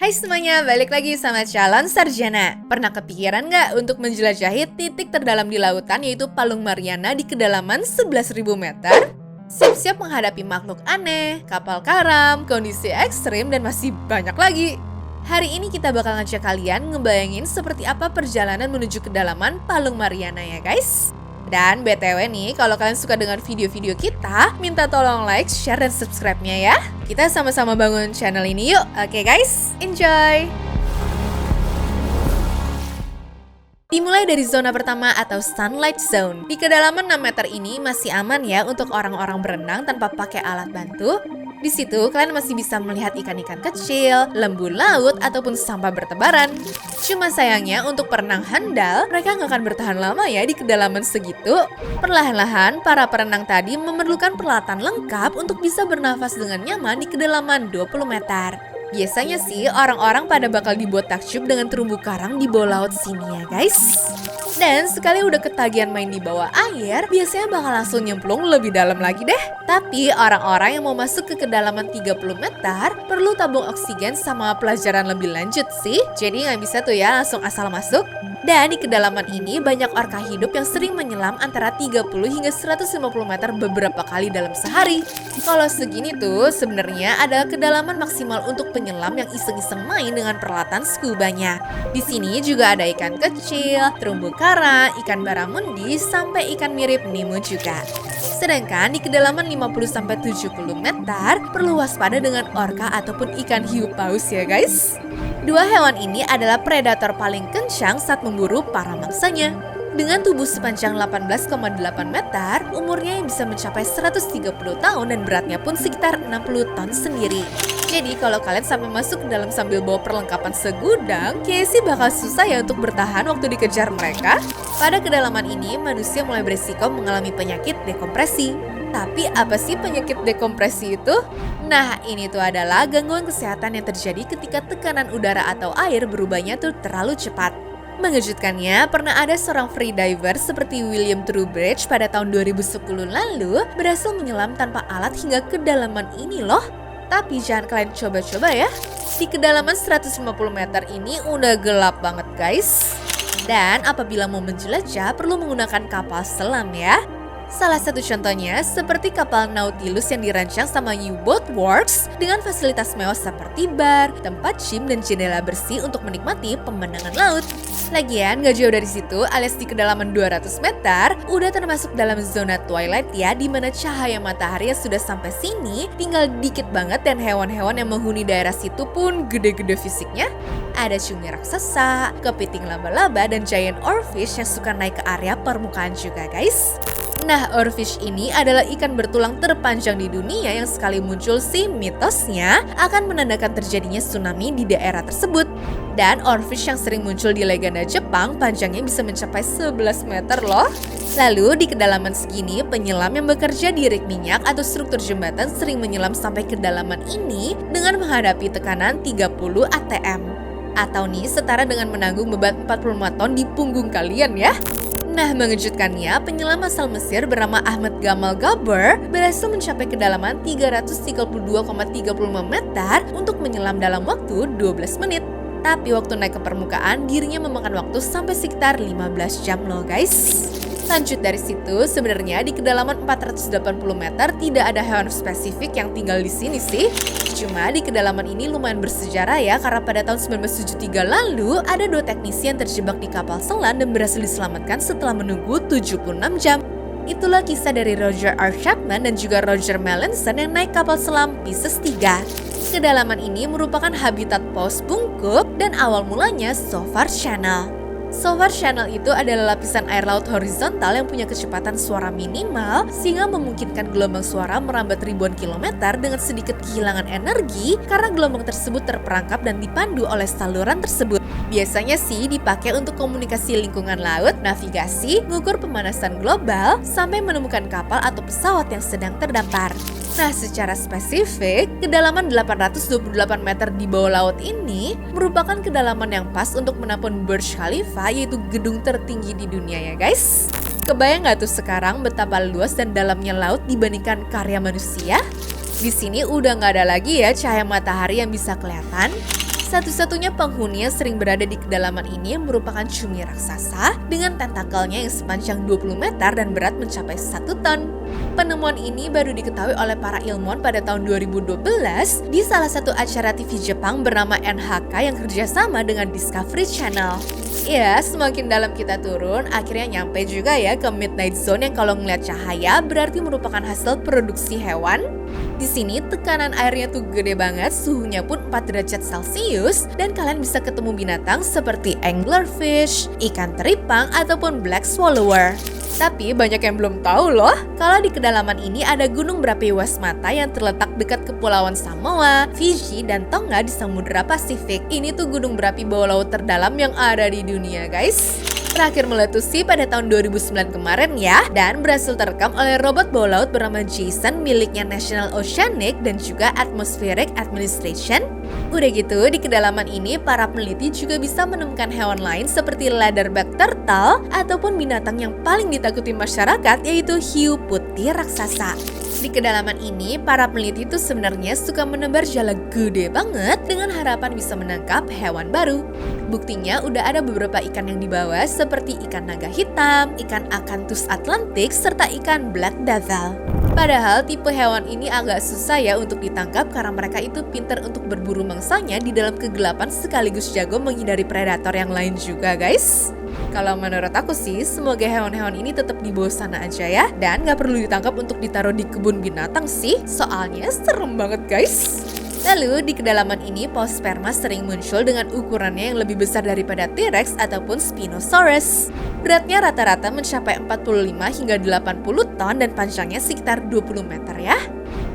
Hai semuanya, balik lagi sama calon sarjana. Pernah kepikiran nggak untuk menjelajahi titik terdalam di lautan yaitu Palung Mariana di kedalaman 11.000 meter? Siap-siap menghadapi makhluk aneh, kapal karam, kondisi ekstrim, dan masih banyak lagi. Hari ini kita bakal ngajak kalian ngebayangin seperti apa perjalanan menuju kedalaman Palung Mariana ya guys. Dan BTW nih, kalau kalian suka dengan video-video kita, minta tolong like, share, dan subscribe-nya ya. Kita sama-sama bangun channel ini yuk. Oke guys, enjoy! Dimulai dari zona pertama atau Sunlight Zone. Di kedalaman 6 meter ini masih aman ya untuk orang-orang berenang tanpa pakai alat bantu. Di situ kalian masih bisa melihat ikan-ikan kecil, lembu laut, ataupun sampah bertebaran. Cuma sayangnya untuk perenang handal, mereka nggak akan bertahan lama ya di kedalaman segitu. Perlahan-lahan, para perenang tadi memerlukan peralatan lengkap untuk bisa bernafas dengan nyaman di kedalaman 20 meter. Biasanya sih orang-orang pada bakal dibuat takjub dengan terumbu karang di bawah laut sini ya guys. Dan sekali udah ketagihan main di bawah air, biasanya bakal langsung nyemplung lebih dalam lagi deh. Tapi orang-orang yang mau masuk ke kedalaman 30 meter perlu tabung oksigen sama pelajaran lebih lanjut sih. Jadi nggak bisa tuh ya langsung asal masuk. Dan di kedalaman ini banyak orka hidup yang sering menyelam antara 30 hingga 150 meter beberapa kali dalam sehari. Kalau segini tuh sebenarnya adalah kedalaman maksimal untuk penyelam yang iseng-iseng main dengan peralatan scuba-nya. Di sini juga ada ikan kecil, terumbu karang, ikan baramundi, sampai ikan mirip Nemo juga. Sedangkan di kedalaman 50-70 meter perlu waspada dengan orka ataupun ikan hiu paus ya guys. Dua hewan ini adalah predator paling kencang saat memburu para mangsanya. Dengan tubuh sepanjang 18,8 meter, umurnya yang bisa mencapai 130 tahun dan beratnya pun sekitar 60 ton sendiri. Jadi kalau kalian sampai masuk ke dalam sambil bawa perlengkapan segudang, kayaknya sih bakal susah ya untuk bertahan waktu dikejar mereka. Pada kedalaman ini, manusia mulai berisiko mengalami penyakit dekompresi. Tapi apa sih penyakit dekompresi itu? Nah, ini tuh adalah gangguan kesehatan yang terjadi ketika tekanan udara atau air berubahnya tuh terlalu cepat. Mengejutkannya, pernah ada seorang freediver seperti William Trowbridge pada tahun 2010 lalu berhasil menyelam tanpa alat hingga kedalaman ini loh. Tapi jangan kalian coba-coba ya. Di kedalaman 150 meter ini udah gelap banget guys. Dan apabila mau menjelajah perlu menggunakan kapal selam ya. Salah satu contohnya seperti kapal Nautilus yang dirancang sama U-Boat Works dengan fasilitas mewah seperti bar, tempat gym, dan jendela bersih untuk menikmati pemandangan laut. Lagian gak jauh dari situ alias di kedalaman 200 meter udah termasuk dalam zona twilight ya, di mana cahaya matahari yang sudah sampai sini tinggal dikit banget dan hewan-hewan yang menghuni daerah situ pun gede-gede fisiknya. Ada cumi raksasa, kepiting laba-laba, dan giant oarfish yang suka naik ke area permukaan juga guys. Nah, oarfish ini adalah ikan bertulang terpanjang di dunia yang sekali muncul sih mitosnya akan menandakan terjadinya tsunami di daerah tersebut. Dan oarfish yang sering muncul di legenda Jepang panjangnya bisa mencapai 11 meter loh. Lalu di kedalaman segini, penyelam yang bekerja di rig minyak atau struktur jembatan sering menyelam sampai kedalaman ini dengan menghadapi tekanan 30 atm. Atau nih setara dengan menanggung beban 45 ton di punggung kalian ya. Nah, mengejutkannya, penyelam asal Mesir bernama Ahmed Gamal Gabr berhasil mencapai kedalaman 332,35 meter untuk menyelam dalam waktu 12 menit. Tapi waktu naik ke permukaan, dirinya memakan waktu sampai sekitar 15 jam loh guys. Lanjut dari situ, sebenarnya di kedalaman 480 meter tidak ada hewan spesifik yang tinggal di sini sih. Cuma di kedalaman ini lumayan bersejarah ya, karena pada tahun 1973 lalu ada dua teknisi yang terjebak di kapal selam dan berhasil diselamatkan setelah menunggu 76 jam. Itulah kisah dari Roger R. Chapman dan juga Roger Melanson yang naik kapal selam Pisces 3. Kedalaman ini merupakan habitat paus bungkuk dan awal mulanya Sofar Channel. Sofar Channel itu adalah lapisan air laut horizontal yang punya kecepatan suara minimal sehingga memungkinkan gelombang suara merambat ribuan kilometer dengan sedikit kehilangan energi karena gelombang tersebut terperangkap dan dipandu oleh saluran tersebut. Biasanya sih dipakai untuk komunikasi lingkungan laut, navigasi, mengukur pemanasan global, sampai menemukan kapal atau pesawat yang sedang terdampar. Nah, secara spesifik, kedalaman 828 meter di bawah laut ini merupakan kedalaman yang pas untuk menampung Burj Khalifa, yaitu gedung tertinggi di dunia ya guys. Kebayang gak tuh sekarang betapa luas dan dalamnya laut dibandingkan karya manusia? Di sini udah gak ada lagi ya cahaya matahari yang bisa kelihatan. Satu-satunya penghuni yang sering berada di kedalaman ini merupakan cumi raksasa dengan tentakelnya yang sepanjang 20 meter dan berat mencapai 1 ton. Penemuan ini baru diketahui oleh para ilmuwan pada tahun 2012 di salah satu acara TV Jepang bernama NHK yang kerjasama dengan Discovery Channel. Ya, semakin dalam kita turun, akhirnya nyampe juga ya ke Midnight Zone yang kalau ngeliat cahaya berarti merupakan hasil produksi hewan. Di sini tekanan airnya tuh gede banget, suhunya pun 4 derajat Celcius, dan kalian bisa ketemu binatang seperti anglerfish, ikan teripang, ataupun black swallower. Tapi banyak yang belum tahu loh, kalau di kedalaman ini ada gunung berapi Westmata yang terletak dekat Kepulauan Samoa, Fiji, dan Tonga di Samudra Pasifik. Ini tuh gunung berapi bawah laut terdalam yang ada di dunia, guys. Terakhir meletus sih pada tahun 2009 kemarin ya, dan berhasil terekam oleh robot bawah laut bernama Jason miliknya National Oceanic dan juga Atmospheric Administration. Udah gitu, di kedalaman ini para peneliti juga bisa menemukan hewan lain seperti leatherback turtle ataupun binatang yang paling ditakuti masyarakat yaitu hiu putih raksasa. Di kedalaman ini, para peneliti itu sebenarnya suka menebar jala gede banget dengan harapan bisa menangkap hewan baru. Buktinya udah ada beberapa ikan yang dibawa seperti ikan naga hitam, ikan acanthus atlantic, serta ikan black devil. Padahal tipe hewan ini agak susah ya untuk ditangkap karena mereka itu pintar untuk berburu mangsanya di dalam kegelapan sekaligus jago menghindari predator yang lain juga, guys. Kalau menurut aku sih, semoga hewan-hewan ini tetap dibawa sana aja ya. Dan gak perlu ditangkap untuk ditaruh di kebun binatang sih, soalnya serem banget, guys. Lalu, di kedalaman ini, paus sperma sering muncul dengan ukurannya yang lebih besar daripada T-Rex ataupun Spinosaurus. Beratnya rata-rata mencapai 45 hingga 80 ton dan panjangnya sekitar 20 meter ya.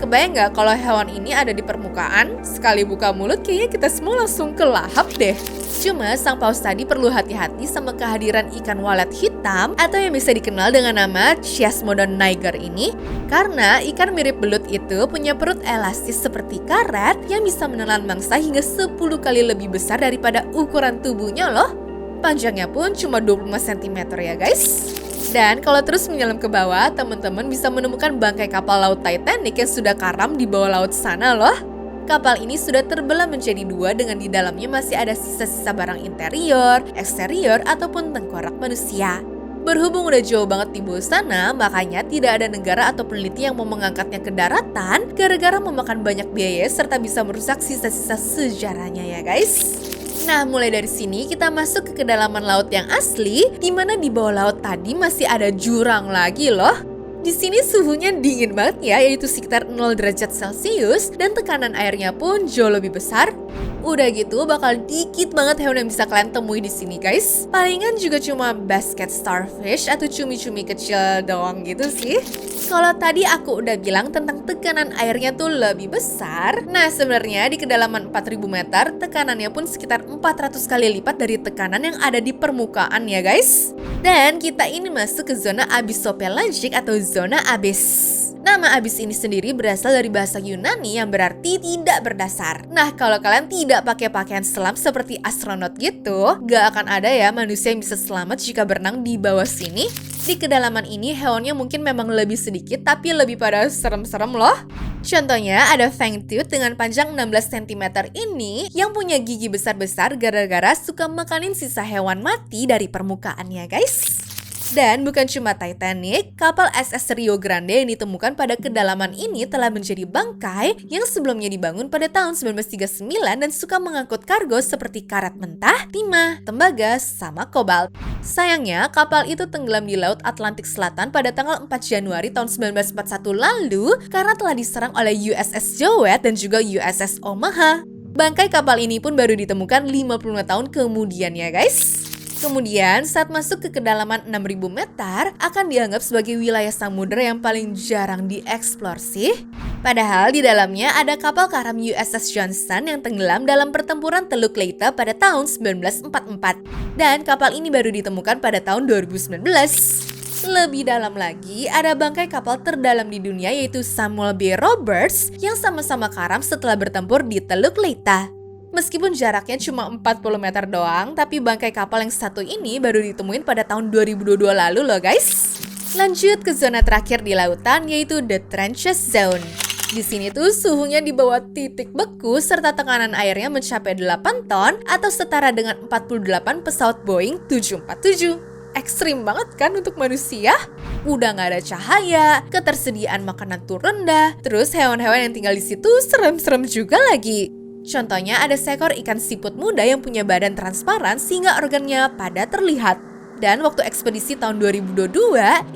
Kebayang nggak kalau hewan ini ada di permukaan? Sekali buka mulut kayaknya kita semua langsung kelahap deh. Cuma sang paus tadi perlu hati-hati sama kehadiran ikan walet hitam atau yang bisa dikenal dengan nama Chiasmodon niger ini, karena ikan mirip belut itu punya perut elastis seperti karet yang bisa menelan mangsa hingga 10 kali lebih besar daripada ukuran tubuhnya loh. Panjangnya pun cuma 25 cm ya guys. Dan kalau terus menyelam ke bawah, teman-teman bisa menemukan bangkai kapal laut Titanic yang sudah karam di bawah laut sana loh. Kapal ini sudah terbelah menjadi dua dengan di dalamnya masih ada sisa-sisa barang interior, eksterior, ataupun tengkorak manusia. Berhubung udah jauh banget di bawah sana, makanya tidak ada negara atau peneliti yang mau mengangkatnya ke daratan gara-gara memakan banyak biaya serta bisa merusak sisa-sisa sejarahnya ya guys. Nah, mulai dari sini kita masuk ke kedalaman laut yang asli, di mana di bawah laut tadi masih ada jurang lagi loh. Di sini suhunya dingin banget ya, yaitu sekitar 0 derajat Celcius dan tekanan airnya pun jauh lebih besar. Udah gitu bakal dikit banget hewan yang bisa kalian temui di sini guys. Palingan juga cuma basket starfish atau cumi-cumi kecil doang gitu sih. Kalau tadi aku udah bilang tentang tekanan airnya tuh lebih besar. Nah, sebenarnya di kedalaman 4000 meter tekanannya pun sekitar 400 kali lipat dari tekanan yang ada di permukaan ya guys. Dan kita ini masuk ke zona abyssopelagic atau zona abis. Nama abis ini sendiri berasal dari bahasa Yunani yang berarti tidak berdasar. Nah, kalau kalian tidak pakai pakaian selam seperti astronot gitu, gak akan ada ya manusia yang bisa selamat jika berenang di bawah sini. Di kedalaman ini hewannya mungkin memang lebih sedikit tapi lebih pada serem-serem loh. Contohnya ada Fangtooth dengan panjang 16 cm ini yang punya gigi besar-besar gara-gara suka makanin sisa hewan mati dari permukaannya guys. Dan bukan cuma Titanic, kapal SS Rio Grande yang ditemukan pada kedalaman ini telah menjadi bangkai yang sebelumnya dibangun pada tahun 1939 dan suka mengangkut kargo seperti karet mentah, timah, tembaga, sama kobalt. Sayangnya, kapal itu tenggelam di Laut Atlantik Selatan pada tanggal 4 Januari tahun 1941 lalu karena telah diserang oleh USS Jouett dan juga USS Omaha. Bangkai kapal ini pun baru ditemukan 55 tahun kemudian ya guys. Kemudian saat masuk ke kedalaman 6000 meter akan dianggap sebagai wilayah samudera yang paling jarang dieksplor sih. Padahal di dalamnya ada kapal karam USS Johnson yang tenggelam dalam pertempuran Teluk Leyte pada tahun 1944. Dan kapal ini baru ditemukan pada tahun 2019. Lebih dalam lagi, ada bangkai kapal terdalam di dunia yaitu Samuel B. Roberts yang sama-sama karam setelah bertempur di Teluk Leyte. Meskipun jaraknya cuma 40 meter doang, tapi bangkai kapal yang satu ini baru ditemuin pada tahun 2022 lalu loh guys. Lanjut ke zona terakhir di lautan yaitu The Trenches Zone. Di sini tuh suhunya di bawah titik beku serta tekanan airnya mencapai 8 ton atau setara dengan 48 pesawat Boeing 747. Ekstrim banget kan untuk manusia? Udah nggak ada cahaya, ketersediaan makanan tuh rendah, terus hewan-hewan yang tinggal di situ serem-serem juga lagi. Contohnya ada seekor ikan siput muda yang punya badan transparan sehingga organnya pada terlihat. Dan waktu ekspedisi tahun 2022,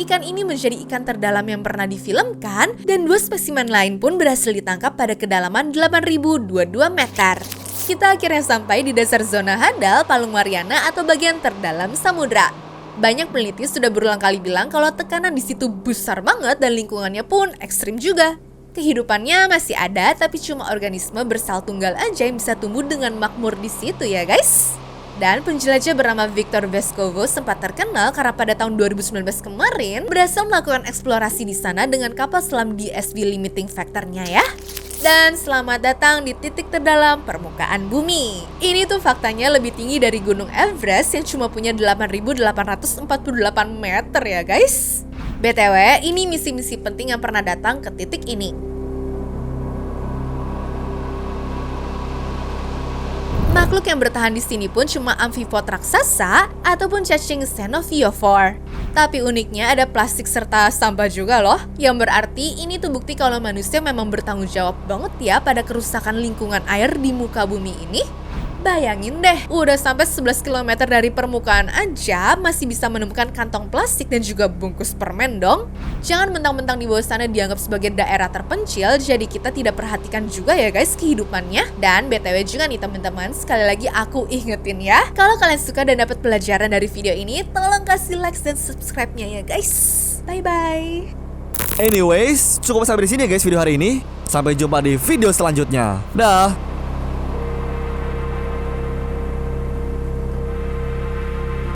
ikan ini menjadi ikan terdalam yang pernah difilmkan dan 2 spesimen lain pun berhasil ditangkap pada kedalaman 8.022 meter. Kita akhirnya sampai di dasar zona Hadal, Palung Mariana atau bagian terdalam samudra. Banyak peneliti sudah berulang kali bilang kalau tekanan di situ besar banget dan lingkungannya pun ekstrim juga. Kehidupannya masih ada, tapi cuma organisme bersel tunggal aja yang bisa tumbuh dengan makmur di situ ya guys. Dan penjelajah bernama Viktor Veskovo sempat terkenal karena pada tahun 2019 kemarin berhasil melakukan eksplorasi di sana dengan kapal selam DSV limiting factor-nya ya. Dan selamat datang di titik terdalam permukaan bumi. Ini tuh faktanya lebih tinggi dari Gunung Everest yang cuma punya 8.848 meter ya guys. BTW, ini misi-misi penting yang pernah datang ke titik ini. Makhluk yang bertahan di sini pun cuma amfipod raksasa ataupun cacing xenophyophore. Tapi uniknya ada plastik serta sampah juga loh, yang berarti ini tuh bukti kalau manusia memang bertanggung jawab banget ya pada kerusakan lingkungan air di muka bumi ini. Bayangin deh, udah sampai 11 km dari permukaan aja masih bisa menemukan kantong plastik dan juga bungkus permen dong. Jangan mentang-mentang di bawah sana dianggap sebagai daerah terpencil, jadi kita tidak perhatikan juga ya guys kehidupannya. Dan BTW juga nih teman-teman, sekali lagi aku ingetin ya, kalau kalian suka dan dapat pelajaran dari video ini, tolong kasih like dan subscribe-nya ya guys. Bye-bye. Anyways, cukup sampai di sini ya guys video hari ini. Sampai jumpa di video selanjutnya. Dah.